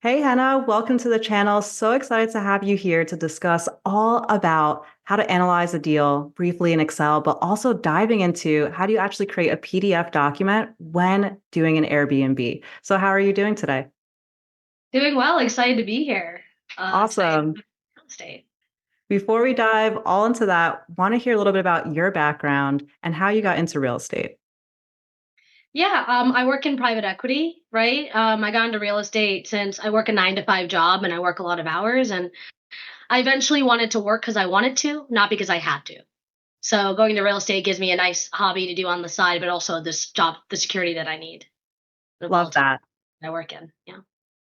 Hey, Henna, welcome to the channel. So excited to have you here to discuss all about how to analyze a deal briefly in Excel, but also diving into how do you actually create a PDF document when doing an Airbnb. So, how are you doing today? Doing well, excited to be here. Excited Awesome. about real estate. Before we dive all into that, want to hear a little bit about your background and how you got into real estate. Yeah, I work in private equity, right? I got into real estate since I work a 9 to 5 job and I work a lot of hours. And I eventually wanted to work because I wanted to, not because I had to. So going to real estate gives me a nice hobby to do on the side, but also this job, the security that I need, the Love volatile that. I work in. Yeah.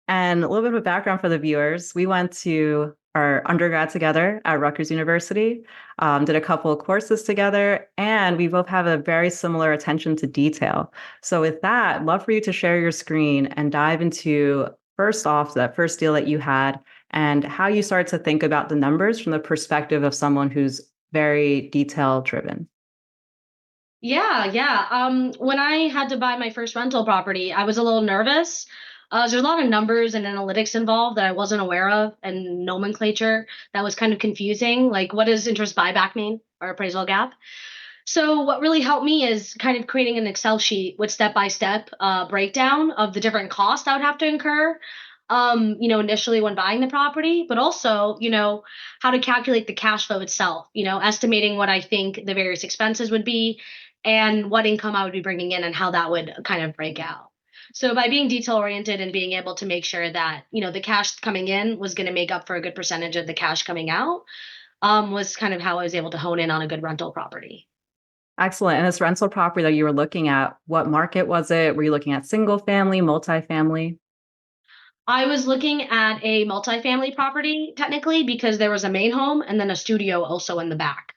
And a little bit of a background for the viewers. We went to our undergrad together at Rutgers University, did a couple of courses together, and we both have a very similar attention to detail. So, with that, love for you to share your screen and dive into first off that first deal that you had and how you start to think about the numbers from the perspective of someone who's very detail driven. Yeah. When I had to buy my first rental property, I was a little nervous. There's a lot of numbers and analytics involved that I wasn't aware of, and nomenclature that was kind of confusing. Like, what does interest buyback mean or appraisal gap? So, what really helped me is kind of creating an Excel sheet with step by step breakdown of the different costs I would have to incur. Initially when buying the property, but also, how to calculate the cash flow itself, estimating what I think the various expenses would be and what income I would be bringing in and how that would kind of break out. So by being detail oriented and being able to make sure that, the cash coming in was going to make up for a good percentage of the cash coming out, was kind of how I was able to hone in on a good rental property. Excellent. And this rental property that you were looking at, what market was it? Were you looking at single family, multifamily? I was looking at a multifamily property technically because there was a main home and then a studio also in the back.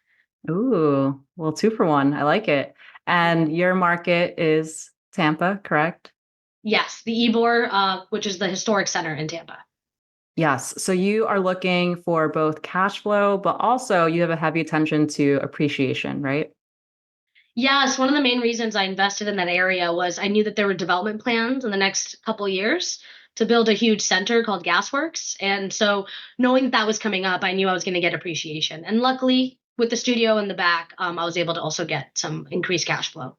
Ooh, well, two for one. I like it. And your market is Tampa, correct? Yes, the Ybor, which is the historic center in Tampa. Yes. So you are looking for both cash flow, but also you have a heavy attention to appreciation, right? Yes, one of the main reasons I invested in that area was I knew that there were development plans in the next couple of years to build a huge center called Gasworks. And so knowing that that was coming up, I knew I was going to get appreciation. And luckily, with the studio in the back, I was able to also get some increased cash flow.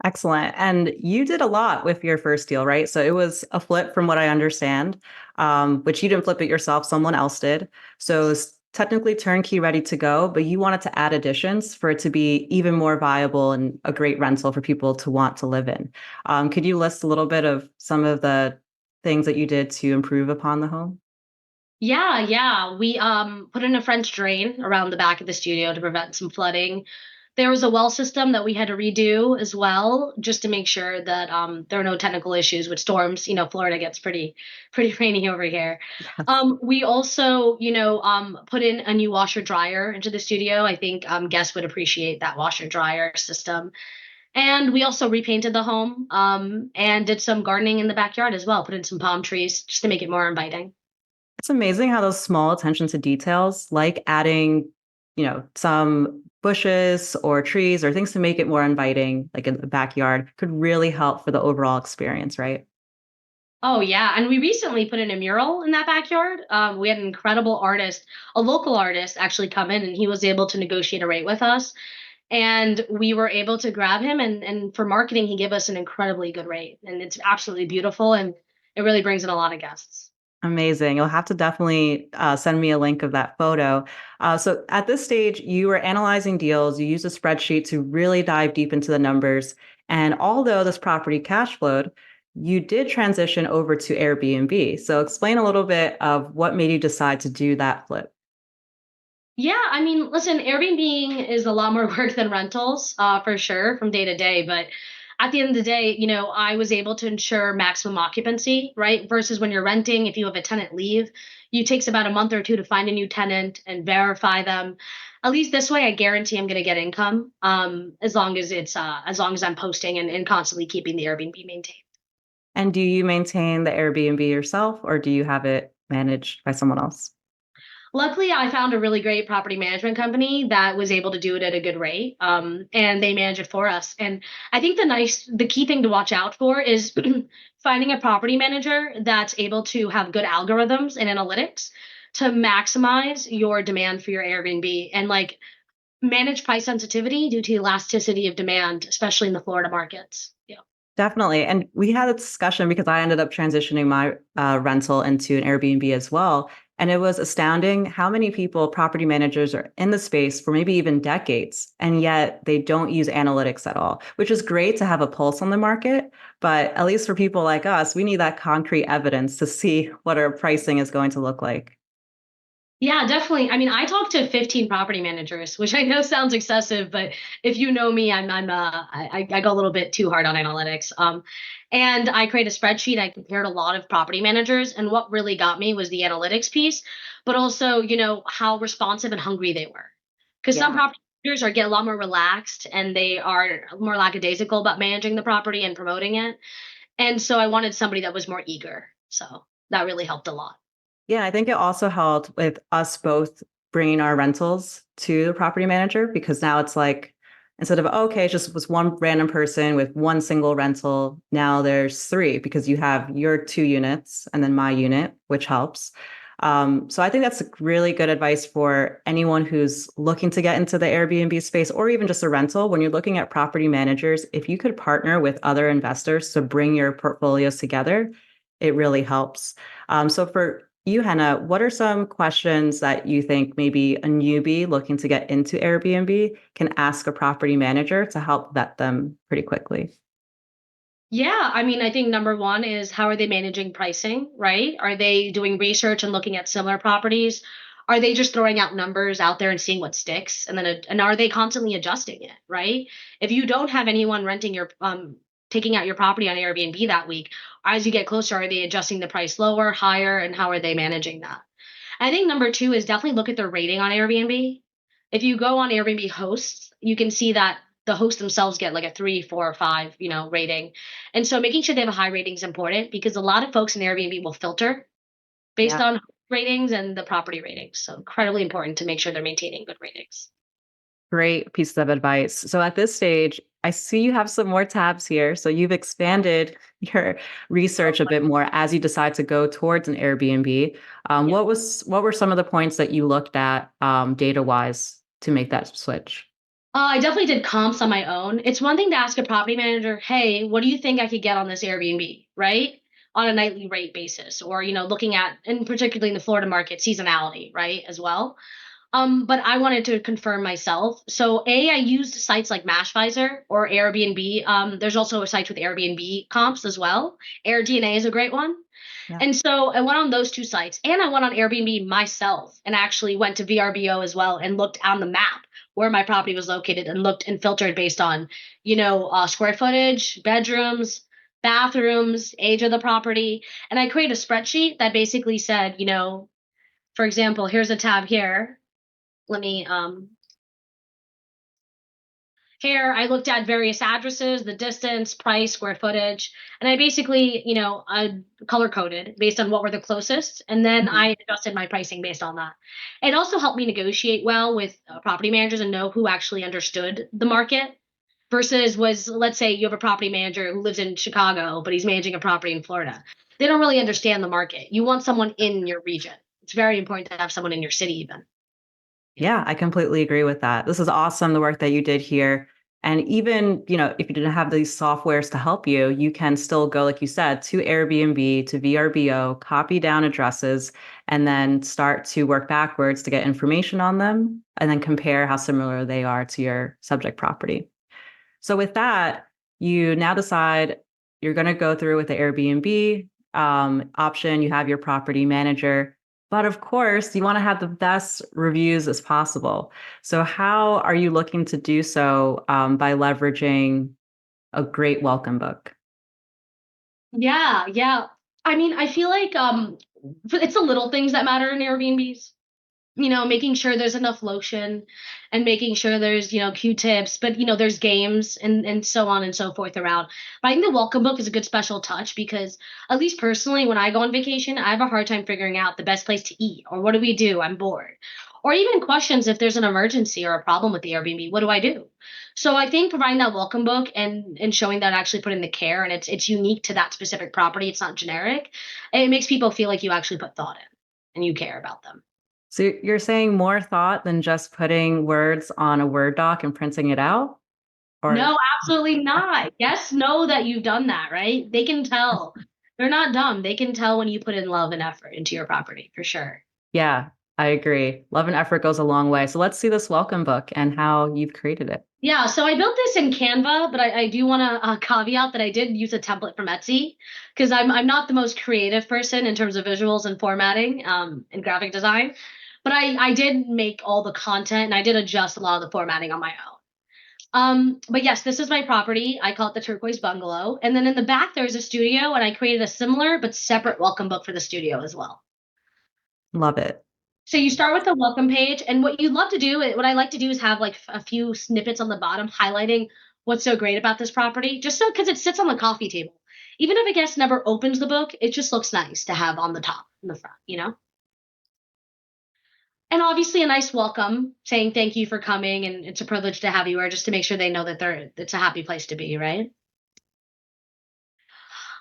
Excellent. And you did a lot with your first deal, right? So it was a flip from what I understand, which you didn't flip it yourself, someone else did. So it's technically turnkey ready to go, but you wanted to add additions for it to be even more viable and a great rental for people to want to live in. Could you list a little bit of some of the things that you did to improve upon the home? Yeah. We put in a French drain around the back of the studio to prevent some flooding. There was a well system that we had to redo as well, just to make sure that there were no technical issues with storms. Florida gets pretty rainy over here. Yes. We also, put in a new washer dryer into the studio. I think guests would appreciate that washer dryer system. And we also repainted the home and did some gardening in the backyard as well. Put in some palm trees just to make it more inviting. It's amazing how those small attention to details, like adding, some bushes or trees or things to make it more inviting, like in the backyard, could really help for the overall experience, right? Oh yeah, and we recently put in a mural in that backyard. We had an incredible artist, a local artist, actually come in, and he was able to negotiate a rate with us. And we were able to grab him, and for marketing, he gave us an incredibly good rate, and it's absolutely beautiful, and it really brings in a lot of guests. Amazing. You'll have to definitely send me a link of that photo. So at this stage, you were analyzing deals. You used a spreadsheet to really dive deep into the numbers. And although this property cash flowed, you did transition over to Airbnb. So explain a little bit of what made you decide to do that flip. Yeah, I mean, listen, Airbnb is a lot more work than rentals, for sure, from day to day. But at the end of the day, I was able to ensure maximum occupancy, right? Versus when you're renting, if you have a tenant leave, it takes about a month or two to find a new tenant and verify them. At least this way, I guarantee I'm going to get income, as long as I'm posting and constantly keeping the Airbnb maintained. And do you maintain the Airbnb yourself or do you have it managed by someone else? Luckily, I found a really great property management company that was able to do it at a good rate, and they manage it for us. And I think the key thing to watch out for is finding a property manager that's able to have good algorithms and analytics to maximize your demand for your Airbnb and like manage price sensitivity due to elasticity of demand, especially in the Florida markets. Yeah. Definitely. And we had a discussion because I ended up transitioning my rental into an Airbnb as well. And it was astounding how many people, property managers, are in the space for maybe even decades, and yet they don't use analytics at all, which is great to have a pulse on the market. But at least for people like us, we need that concrete evidence to see what our pricing is going to look like. Yeah, definitely. I mean, I talked to 15 property managers, which I know sounds excessive, but if you know me, I go a little bit too hard on analytics. And I create a spreadsheet. I compared a lot of property managers, and what really got me was the analytics piece, but also, how responsive and hungry they were. Because some Yeah. property managers get a lot more relaxed and they are more lackadaisical about managing the property and promoting it. And so I wanted somebody that was more eager. So that really helped a lot. Yeah, I think it also helped with us both bringing our rentals to the property manager because now it's like instead of okay, it just was one random person with one single rental, now there's three because you have your two units and then my unit, which helps. So I think that's really good advice for anyone who's looking to get into the Airbnb space or even just a rental. When you're looking at property managers, if you could partner with other investors to bring your portfolios together, it really helps. So for you, Henna, what are some questions that you think maybe a newbie looking to get into Airbnb can ask a property manager to help vet them pretty quickly? Yeah, I mean, I think number one is how are they managing pricing, right? Are they doing research and looking at similar properties? Are they just throwing out numbers out there and seeing what sticks? And are they constantly adjusting it, right? If you don't have anyone renting your taking out your property on Airbnb that week, as you get closer, are they adjusting the price lower, higher, and how are they managing that? I think number two is definitely look at their rating on Airbnb. If you go on Airbnb hosts, you can see that the hosts themselves get like a 3, 4, or 5, rating. And so making sure they have a high rating is important because a lot of folks in Airbnb will filter based Yeah. on ratings and the property ratings. So incredibly important to make sure they're maintaining good ratings. Great piece of advice. So at this stage, I see you have some more tabs here. So you've expanded your research a bit more as you decide to go towards an Airbnb. Yeah. What were some of the points that you looked at data wise to make that switch? I definitely did comps on my own. It's one thing to ask a property manager, hey, what do you think I could get on this Airbnb, right? On a nightly rate basis, or, looking at, and particularly in the Florida market, seasonality, right, as well. But I wanted to confirm myself. So I used sites like Mashvisor or Airbnb. There's also a site with Airbnb comps as well. AirDNA is a great one. Yeah. And so I went on those two sites and I went on Airbnb myself and actually went to VRBO as well and looked on the map where my property was located and looked and filtered based on, square footage, bedrooms, bathrooms, age of the property. And I created a spreadsheet that basically said, for example, here's a tab here. Let me Here, I looked at various addresses, the distance, price, square footage, and I basically, I color coded based on what were the closest, and then Mhm. I adjusted my pricing based on that. It also helped me negotiate well with property managers and know who actually understood the market versus let's say you have a property manager who lives in Chicago, but he's managing a property in Florida. They don't really understand the market. You want someone in your region. It's very important to have someone in your city, even. Yeah. Yeah, I completely agree with that. This is awesome, the work that you did here. And even, if you didn't have these softwares to help you, you can still go, like you said, to Airbnb, to VRBO, copy down addresses, and then start to work backwards to get information on them, and then compare how similar they are to your subject property. So with that, you now decide you're going to go through with the Airbnb option. You have your property manager, but of course, you want to have the best reviews as possible. So how are you looking to do so by leveraging a great welcome book? Yeah, yeah. I mean, I feel like it's the little things that matter in Airbnbs. making sure there's enough lotion and making sure there's, Q-tips, but there's games and so on and so forth around. But I think the welcome book is a good special touch because at least personally, when I go on vacation, I have a hard time figuring out the best place to eat or what do we do? I'm bored. Or even questions if there's an emergency or a problem with the Airbnb, what do I do? So I think providing that welcome book and showing that I actually put in the care and it's unique to that specific property, it's not generic, it makes people feel like you actually put thought in and you care about them. So you're saying more thought than just putting words on a Word doc and printing it out? Or No, absolutely not. Guests know that you've done that, right? They can tell. They're not dumb. They can tell when you put in love and effort into your property, for sure. yeah, I agree. Love and effort goes a long way. So let's see this welcome book and how you've created it. Yeah, so I built this in Canva, but I do want to caveat that I did use a template from Etsy because I'm not the most creative person in terms of visuals and formatting and graphic design, but I did make all the content and I did adjust a lot of the formatting on my own. But yes, this is my property. I call it the Turquoise Bungalow. And then in the back, there's a studio, and I created a similar but separate welcome book for the studio as well. Love it. So you start with the welcome page, and what I like to do is have like a few snippets on the bottom highlighting what's so great about this property, just so because it sits on the coffee table. Even if a guest never opens the book, it just looks nice to have on the top in the front. And obviously a nice welcome saying thank you for coming and it's a privilege to have you here just to make sure they know that it's a happy place to be, right?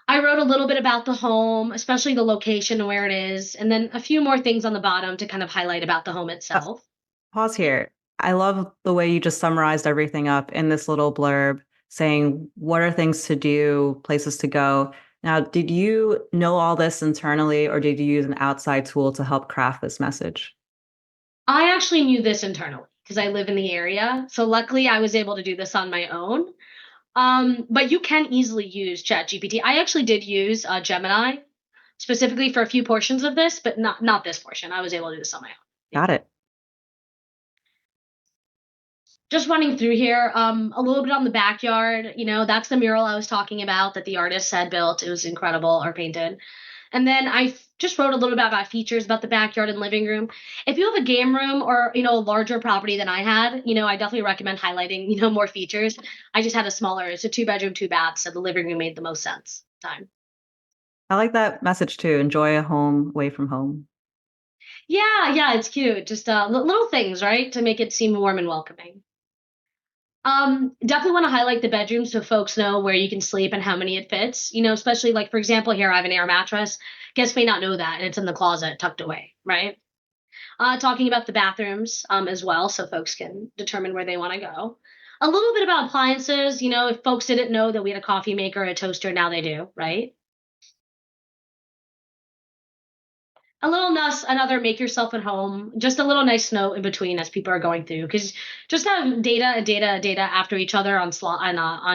I wrote a little bit about the home, especially the location and where it is, and then a few more things on the bottom to kind of highlight about the home Uh, itself. Pause here. I love the way you just summarized everything up in this little blurb saying what are things to do, places to go. Now, did you know all this internally or did you use an outside tool to help craft this message? I actually knew this internally because I live in the area. So luckily I was able to do this on my own. But you can easily use ChatGPT. I actually did use Gemini specifically for a few portions of this, but not this portion. I was able to do this on my own. Yeah. Got it. Just running through here, a little bit on the backyard. That's the mural I was talking about that the artist had built. It was incredible or painted. And then just wrote a little bit about features about the backyard and living room. If you have a game room or, a larger property than I had, I definitely recommend highlighting, more features. I just had it's a 2-bedroom, 2 bath. So the living room made the most sense. Time. I like that message too. Enjoy a home away from home. Yeah, yeah, it's cute. Just little things, right? To make it seem warm and welcoming. Definitely want to highlight the bedrooms so folks know where you can sleep and how many it fits. Especially like for example, here I have an air mattress. Guests may not know that, and it's in the closet tucked away, right? Talking about the bathrooms as well, so folks can determine where they want to go. A little bit about appliances. If folks didn't know that we had a coffee maker, a toaster, now they do, right? A little nice, another make yourself at home. Just a little nice note in between as people are going through, because just have data after each other on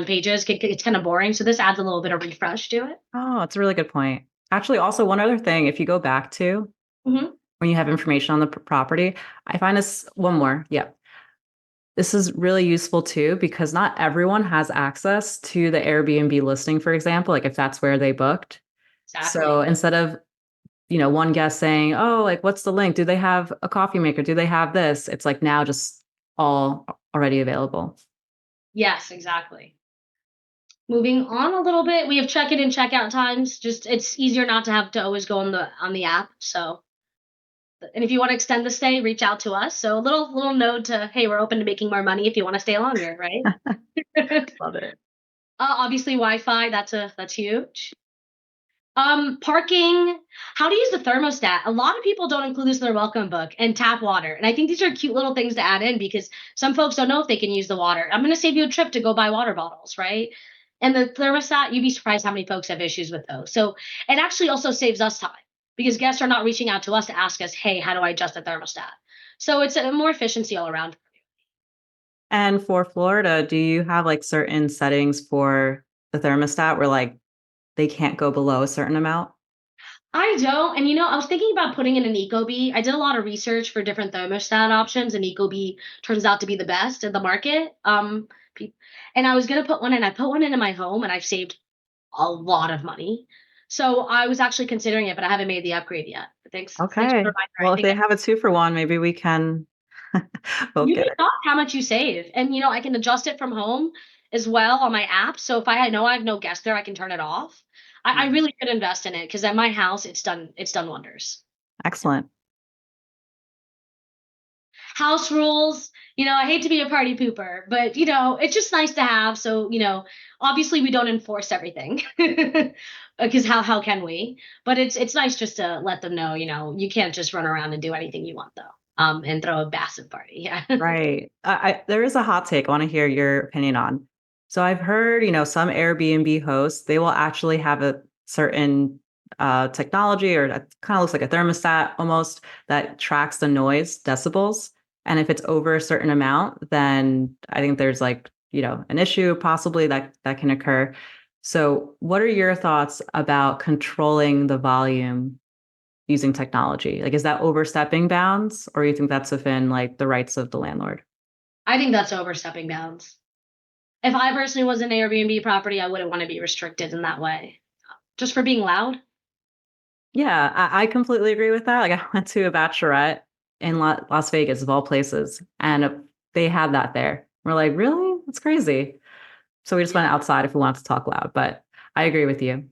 pages. It's kind of boring. So this adds a little bit of refresh to it. Oh, it's a really good point. Actually, also one other thing, if you go back to Hmm. when you have information on the property, I find this one more. Yeah. This is really useful too, because not everyone has access to the Airbnb listing, for example, like if that's where they booked. So Exactly. instead of, one guest saying, oh, like, what's the link? Do they have a coffee maker? Do they have this? It's like now just all already available. Yes, exactly. Moving on a little bit, we have check-in and check-out times. Just it's easier not to have to always go on the app. So, and if you want to extend the stay, reach out to us. So a little note to, hey, we're open to making more money if you want to stay longer, right? Love it. Obviously, Wi-Fi. That's huge. Parking. How to use the thermostat. A lot of people don't include this in their welcome book and tap water. And I think these are cute little things to add in because some folks don't know if they can use the water. I'm going to save you a trip to go buy water bottles, right? And the thermostat, you'd be surprised how many folks have issues with those. So it actually also saves us time because guests are not reaching out to us to ask us, hey, how do I adjust the thermostat? So it's a more efficiency all around. And for Florida, do you have like certain settings for the thermostat where like they can't go below a certain amount? I don't. And I was thinking about putting in an Ecobee. I did a lot of research for different thermostat options, and Ecobee turns out to be the best in the market. Pe- and I was gonna put one in. I put one in my home, and I've saved a lot of money. So I was actually considering it, but I haven't made the upgrade yet. Thanks for the Okay. reminder. I Well, if think they have a 2-for-1, maybe we can both you'd get be it. shocked how much you save. And I can adjust it from home as well on my app. So if I know I have no guests there, I can turn it off. I Nice. really could invest in it because at my house it's done wonders. Excellent. House rules, I hate to be a party pooper, but it's just nice to have. So, obviously we don't enforce everything. Because how can we? But it's nice just to let them know, you can't just run around and do anything you want though. And throw a massive party. Yeah. Right. There is a hot take I want to hear your opinion on. So I've heard, some Airbnb hosts, they will actually have a certain technology or that kind of looks like a thermostat almost that tracks the noise decibels. And if it's over a certain amount, then I think there's like, an issue possibly that can occur. So what are your thoughts about controlling the volume using technology? Like, is that overstepping bounds, or you think that's within like the rights of the landlord? I think that's overstepping bounds. If I personally was an Airbnb property, I wouldn't want to be restricted in that way. Just for being loud. Yeah, I completely agree with that. Like, I went to a bachelorette in Las Vegas, of all places, and they had that there. We're like, really? That's crazy. So we just Yeah. went outside if we wanted to talk loud. But I agree with you.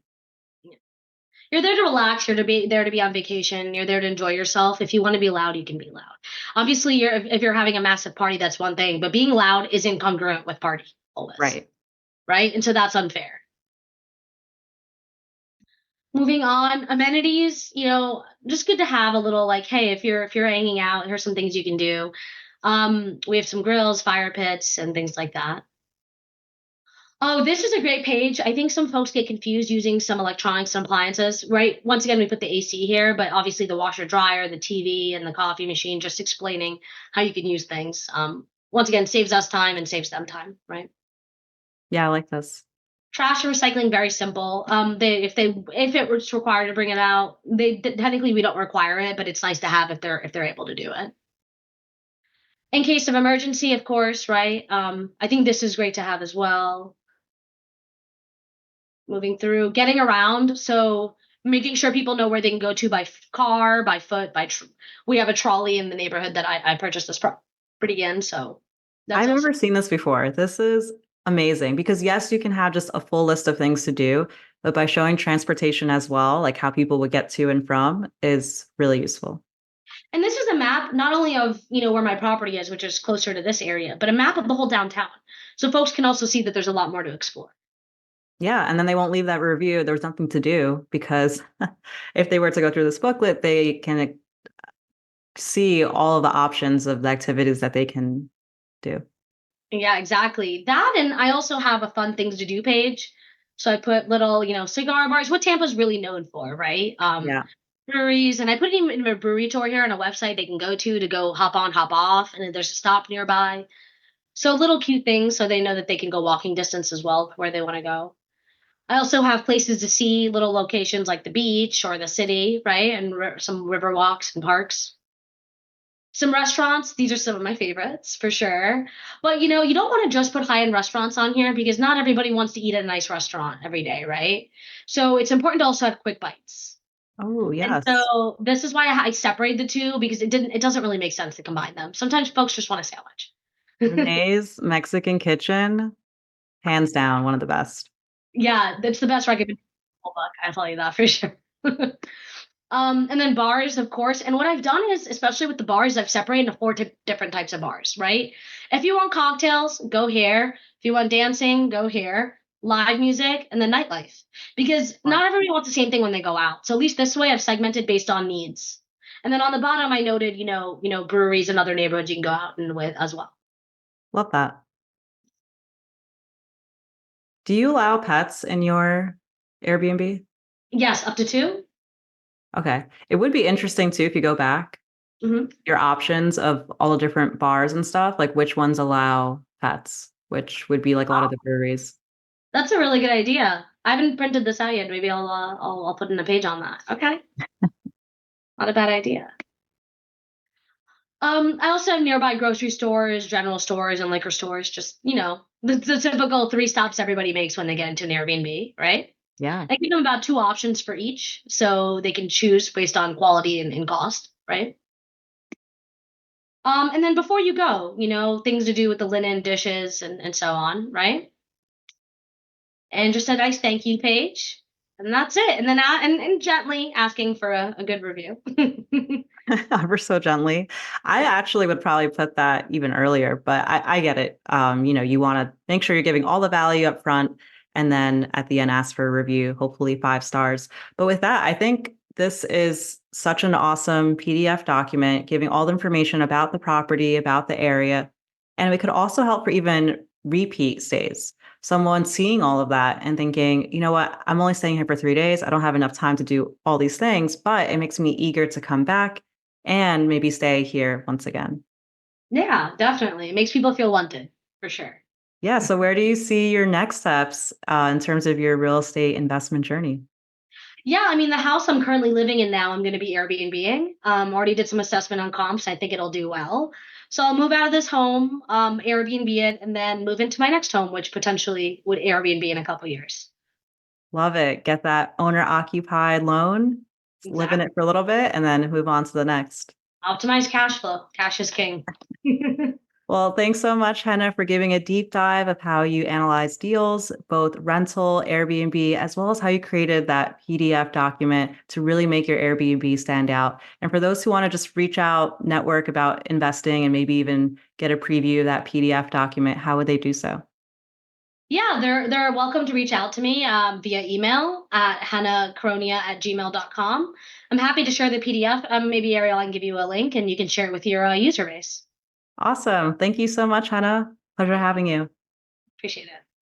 You're there to relax. You're to be there to be on vacation. You're there to enjoy yourself. If you want to be loud, you can be loud. Obviously, if you're having a massive party, that's one thing. But being loud isn't congruent with party always, Right. right? And so that's unfair. Moving on, amenities. Just good to have a little like, hey, if you're hanging out, here's some things you can do. We have some grills, fire pits, and things like that. Oh, this is a great page. I think some folks get confused using some electronics and appliances, right? Once again, we put the AC here, but obviously the washer dryer, the TV, and the coffee machine, just explaining how you can use things. Once again, saves us time and saves them time, right? Yeah, I like this. Trash and recycling, very simple. If it was required to bring it out, they technically we don't require it, but it's nice to have if they're able to do it. In case of emergency, of course, right? I think this is great to have as well. Moving through, getting around. So making sure people know where they can go to by car, by foot, we have a trolley in the neighborhood that I purchased this property in. So that's I've also, never seen this before. This is amazing because yes, you can have just a full list of things to do, but by showing transportation as well, like how people would get to and from, is really useful. and this is a map not only of, where my property is, which is closer to this area, but a map of the whole downtown. So folks can also see that there's a lot more to explore. Yeah, and then they won't leave that review. There's nothing to do because if they were to go through this booklet, they can see all of the options of the activities that they can do. Yeah, exactly. That, and I also have a fun things to do page. So I put little, cigar bars, what Tampa's really known for, right? Yeah, Breweries, and I put it in a brewery tour here on a website they can go to go hop on, hop off, and then there's a stop nearby. So little cute things so they know that they can go walking distance as well where they want to go. I also have places to see, little locations like the beach or the city, right? And some river walks and parks. Some restaurants, these are some of my favorites for sure. But you don't want to just put high-end restaurants on here because not everybody wants to eat at a nice restaurant every day, right? So it's important to also have quick bites. oh, And yes. so this is why I separate the two because it doesn't really make sense to combine them. Sometimes folks just want a sandwich. Renee's Mexican Kitchen, hands down, one of the best. Yeah, that's the best recommendation in the whole book. I'll tell you that for sure. And then bars, of course. And what I've done is, especially with the bars, I've separated into four different types of bars, right? If you want cocktails, go here. If you want dancing, go here. Live music, and then nightlife. Because Wow. not everybody wants the same thing when they go out. So at least this way I've segmented based on needs. And then on the bottom I noted, breweries and other neighborhoods you can go out and with as well. Love that. Do you allow pets in your Airbnb? Yes, up to two. Okay. It would be interesting too if you go back, Mhm. your options of all the different bars and stuff, like which ones allow pets, which would be like a lot of the breweries. That's a really good idea. I haven't printed this out yet. Maybe I'll put in a page on that. Okay, not a bad idea. I also have nearby grocery stores, general stores, and liquor stores. Just the typical three stops everybody makes when they get into an Airbnb, right? Yeah. I give them about two options for each, so they can choose based on quality and cost, right? And then before you go, things to do with the linen, dishes, and so on, right? And just a nice thank you page, and that's it. And then and gently asking for a good review. Ever so gently. I actually would probably put that even earlier, but I get it. You want to make sure you're giving all the value up front and then at the end ask for a review, hopefully 5 stars. But with that, I think this is such an awesome PDF document giving all the information about the property, about the area. And it could also help for even repeat stays. Someone seeing all of that and thinking, you know what, I'm only staying here for 3 days. I don't have enough time to do all these things, but it makes me eager to come back and maybe stay here once again. Yeah, definitely. It makes people feel wanted, for sure. Yeah. So, where do you see your next steps in terms of your real estate investment journey? Yeah, I mean, the house I'm currently living in now, I'm going to be Airbnb-ing. Already did some assessment on comps. I think it'll do well. So I'll move out of this home, Airbnb it, and then move into my next home, which potentially would Airbnb in a couple years. Love it. Get that owner occupied loan, live in it Exactly. for a little bit, and then move on to the next. Optimize cash flow. Cash is king. Well, thanks so much, Henna, for giving a deep dive of how you analyze deals, both rental, Airbnb, as well as how you created that PDF document to really make your Airbnb stand out. And for those who want to just reach out, network about investing, and maybe even get a preview of that PDF document, how would they do so? Yeah, they're welcome to reach out to me via email at hennacaronia@gmail.com. I'm happy to share the PDF. Maybe Ariel, I can give you a link and you can share it with your user base. Awesome. Thank you so much, Henna. Pleasure having you. Appreciate it.